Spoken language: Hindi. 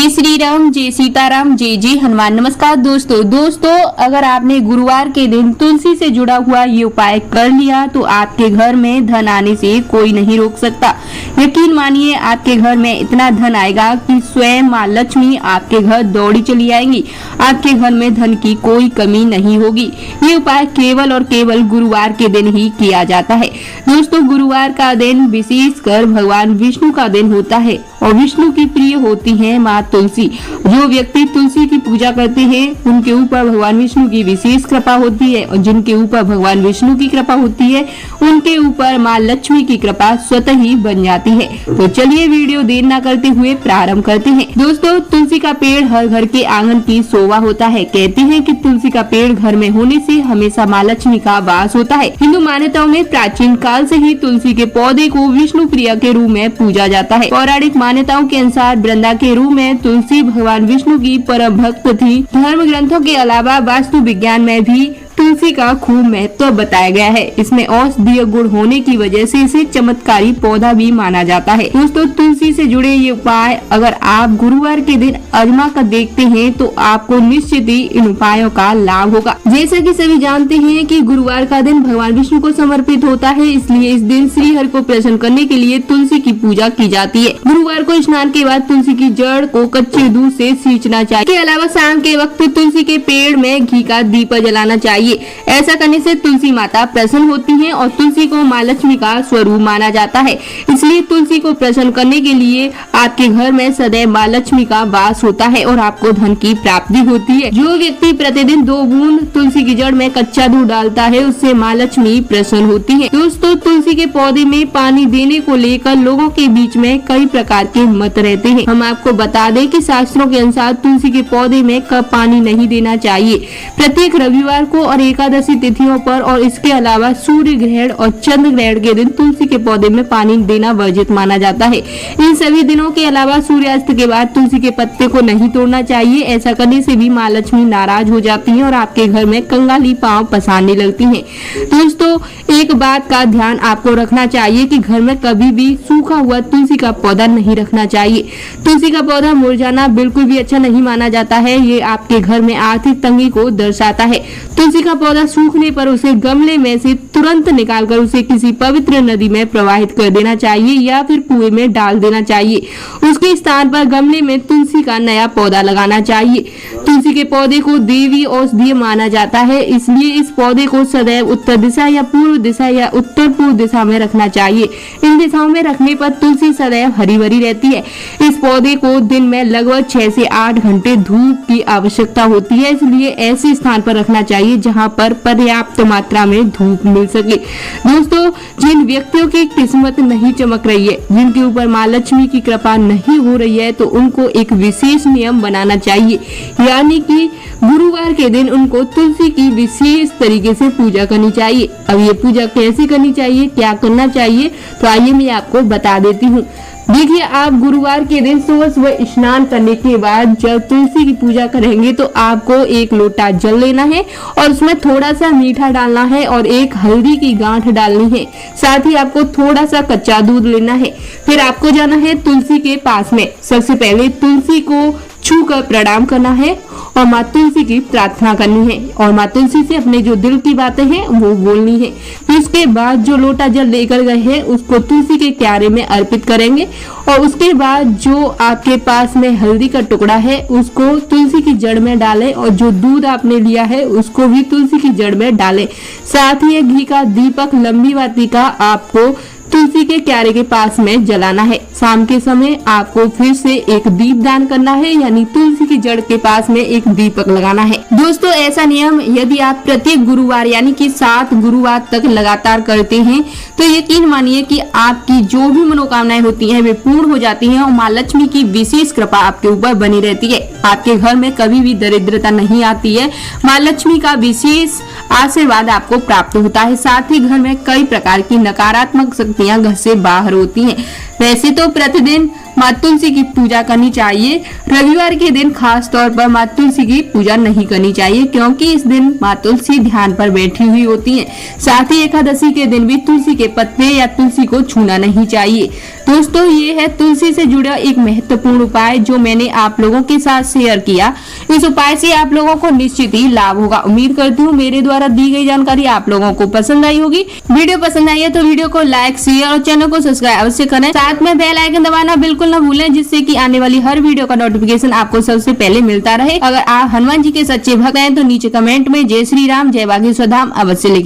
जय श्री राम, जय सीताराम, जय जय हनुमान। नमस्कार दोस्तों, अगर आपने गुरुवार के दिन तुलसी से जुड़ा हुआ ये उपाय कर लिया तो आपके घर में धन आने से कोई नहीं रोक सकता। यकीन मानिए आपके घर में इतना धन आएगा कि स्वयं माँ लक्ष्मी आपके घर दौड़ी चली आएंगी। आपके घर में धन की कोई कमी नहीं होगी। ये उपाय केवल और केवल गुरुवार के दिन ही किया जाता है। दोस्तों, गुरुवार का दिन विशेषकर भगवान विष्णु का दिन होता है और विष्णु की प्रिय होती है माँ तुलसी। जो व्यक्ति तुलसी की पूजा करते हैं उनके ऊपर भगवान विष्णु की विशेष कृपा होती है और जिनके ऊपर भगवान विष्णु की कृपा होती है उनके ऊपर माँ लक्ष्मी की कृपा स्वतः ही बन जाती है। तो चलिए वीडियो देर न करते हुए प्रारंभ करते हैं। दोस्तों, तुलसी का पेड़ हर घर के आंगन की शोभा होता है। कहते हैं कि तुलसी का पेड़ घर में होने से हमेशा माँ लक्ष्मी का वास होता है। हिंदू मान्यताओं में प्राचीन काल से ही तुलसी के पौधे को विष्णु प्रिया के रूप में पूजा जाता है। पौराणिक मान्यताओं के अनुसार वृंदा के रूप में तुलसी भगवान विष्णु की परम भक्त थी। धर्म ग्रंथों के अलावा वास्तु विज्ञान में भी तुलसी का खूब महत्व बताया गया है। इसमें औषधीय गुण होने की वजह से इसे चमत्कारी पौधा भी माना जाता है। दोस्तों, तुलसी से जुड़े ये उपाय अगर आप गुरुवार के दिन आजमा कर देखते हैं तो आपको निश्चित ही इन उपायों का लाभ होगा। जैसा कि सभी जानते हैं कि गुरुवार का दिन भगवान विष्णु को समर्पित होता है, इसलिए इस दिन श्री हरि को प्रसन्न करने के लिए तुलसी की पूजा की जाती है। गुरुवार को स्नान के बाद तुलसी की जड़ को कच्चे दूध से सींचना चाहिए। इसके अलावा शाम के वक्त तुलसी के पेड़ में घी का दीपक जलाना चाहिए। ऐसा करने से तुलसी माता प्रसन्न होती हैं और तुलसी को माँ लक्ष्मी का स्वरूप माना जाता है। इसलिए तुलसी को प्रसन्न करने के लिए आपके घर में सदैव माँ लक्ष्मी का वास होता है और आपको धन की प्राप्ति होती है। जो व्यक्ति प्रतिदिन 2 बूंद तुलसी की जड़ में कच्चा दूध डालता है उससे माँ लक्ष्मी प्रसन्न होती है। दोस्तों, तुलसी के पौधे में पानी देने को लेकर लोगों के बीच में कई प्रकार के मत रहते हैं। हम आपको बता दें कि शास्त्रों के अनुसार तुलसी के पौधे में कब पानी नहीं देना चाहिए। प्रत्येक रविवार को और एकादशी तिथियों पर और इसके अलावा सूर्य ग्रहण और चंद्र ग्रहण के दिन तुलसी के पौधे में पानी देना वर्जित माना जाता है। इन सभी दिनों के अलावा सूर्यास्त के बाद तुलसी के पत्ते को नहीं तोड़ना चाहिए। ऐसा करने से भी माँ लक्ष्मी नाराज हो जाती है और आपके घर में कंगाली पांव पसारने लगती हैं। दोस्तों, एक बात का ध्यान आपको रखना चाहिए कि घर में कभी भी सूखा हुआ तुलसी का पौधा नहीं रखना चाहिए। तुलसी का पौधा मुरझाना बिल्कुल भी अच्छा नहीं माना जाता है। ये आपके घर में आर्थिक तंगी को दर्शाता है। तुलसी का पौधा सूखने पर उसे गमले में से तुरंत निकालकर उसे किसी पवित्र नदी में प्रवाहित कर देना चाहिए या फिर कुएं में डाल देना चाहिए। उसके स्थान पर गमले में तुलसी का नया पौधा लगाना चाहिए। तुलसी के पौधे को देवी औषधीय माना जाता है, इसलिए इस पौधे को सदैव उत्तर दिशा या पूर्व दिशा या उत्तर पूर्व दिशा में रखना चाहिए। इन दिशाओं में रखने पर तुलसी सदैव हरी भरी रहती है। इस पौधे को दिन में लगभग 6 से 8 घंटे धूप की आवश्यकता होती है, इसलिए ऐसे स्थान पर रखना चाहिए जहाँ पर पर्याप्त मात्रा में धूप मिल सके। दोस्तों, जिन व्यक्तियों की किस्मत नहीं चमक रही है, जिनके ऊपर माँ लक्ष्मी की कृपा नहीं हो रही है, तो उनको एक विशेष नियम बनाना चाहिए, यानी कि गुरुवार के दिन उनको तुलसी की विशेष तरीके से पूजा करनी चाहिए। अब ये पूजा कैसे करनी चाहिए, क्या करना चाहिए, तो आइए मैं आपको बता देती हूँ। देखिए, आप गुरुवार के दिन सुबह स्नान करने के बाद जब तुलसी की पूजा करेंगे तो आपको 1 लोटा जल लेना है और उसमें थोड़ा सा मीठा डालना है और 1 हल्दी की गांठ डालनी है। साथ ही आपको थोड़ा सा कच्चा दूध लेना है। फिर आपको जाना है तुलसी के पास में। सबसे पहले तुलसी को छू कर प्रणाम करना है और माँ तुलसी की प्रार्थना करनी है और माँ तुलसी से अपने जो दिल की बातें हैं वो बोलनी है। फिर उसके बाद जो लोटा जल लेकर गए हैं उसको तुलसी के क्यारे में अर्पित करेंगे और उसके बाद जो आपके पास में हल्दी का टुकड़ा है उसको तुलसी की जड़ में डालें और जो दूध आपने लिया है उसको भी तुलसी की जड़ में डालें। साथ ही घी का दीपक लंबी बाती का आपको तुलसी के क्यारे के पास में जलाना है। शाम के समय आपको फिर से एक दीप दान करना है, यानी तुलसी की जड़ के पास में एक दीपक लगाना है। दोस्तों, ऐसा नियम यदि आप प्रत्येक गुरुवार यानी कि 7 गुरुवार तक लगातार करते हैं तो यकीन मानिए कि आपकी जो भी मनोकामनाएं होती हैं वे पूर्ण हो जाती हैं और माँ लक्ष्मी की विशेष कृपा आपके ऊपर बनी रहती है। आपके घर में कभी भी दरिद्रता नहीं आती है। माँ लक्ष्मी का विशेष आशीर्वाद आपको प्राप्त होता है। साथ ही घर में कई प्रकार की नकारात्मक शक्तियां घर से बाहर होती हैं। वैसे तो प्रतिदिन माँ तुलसी की पूजा करनी चाहिए। रविवार के दिन खास तौर पर माँ तुलसी की पूजा नहीं करनी चाहिए क्योंकि इस दिन माँ तुलसी ध्यान पर बैठी हुई होती हैं। साथ ही एकादशी के दिन भी तुलसी के पत्ते या तुलसी को छूना नहीं चाहिए। दोस्तों ये है तुलसी से जुड़ा एक महत्वपूर्ण उपाय जो मैंने आप लोगों के साथ शेयर किया। इस उपाय से आप लोगों को निश्चित ही लाभ होगा। उम्मीद करती हूँ मेरे द्वारा दी गई जानकारी आप लोगों को पसंद आई होगी। वीडियो पसंद आई है तो वीडियो को लाइक, शेयर और चैनल को सब्सक्राइब अवश्य करें। साथ में बेल आइकन दबाना बिल्कुल न भूलें, जिससे कि आने वाली हर वीडियो का नोटिफिकेशन आपको सबसे पहले मिलता रहे। अगर आप हनुमान जी के सच्चे भक्त हैं तो नीचे कमेंट में जय श्री राम, जय बागेश्वर धाम अवश्य लिखें।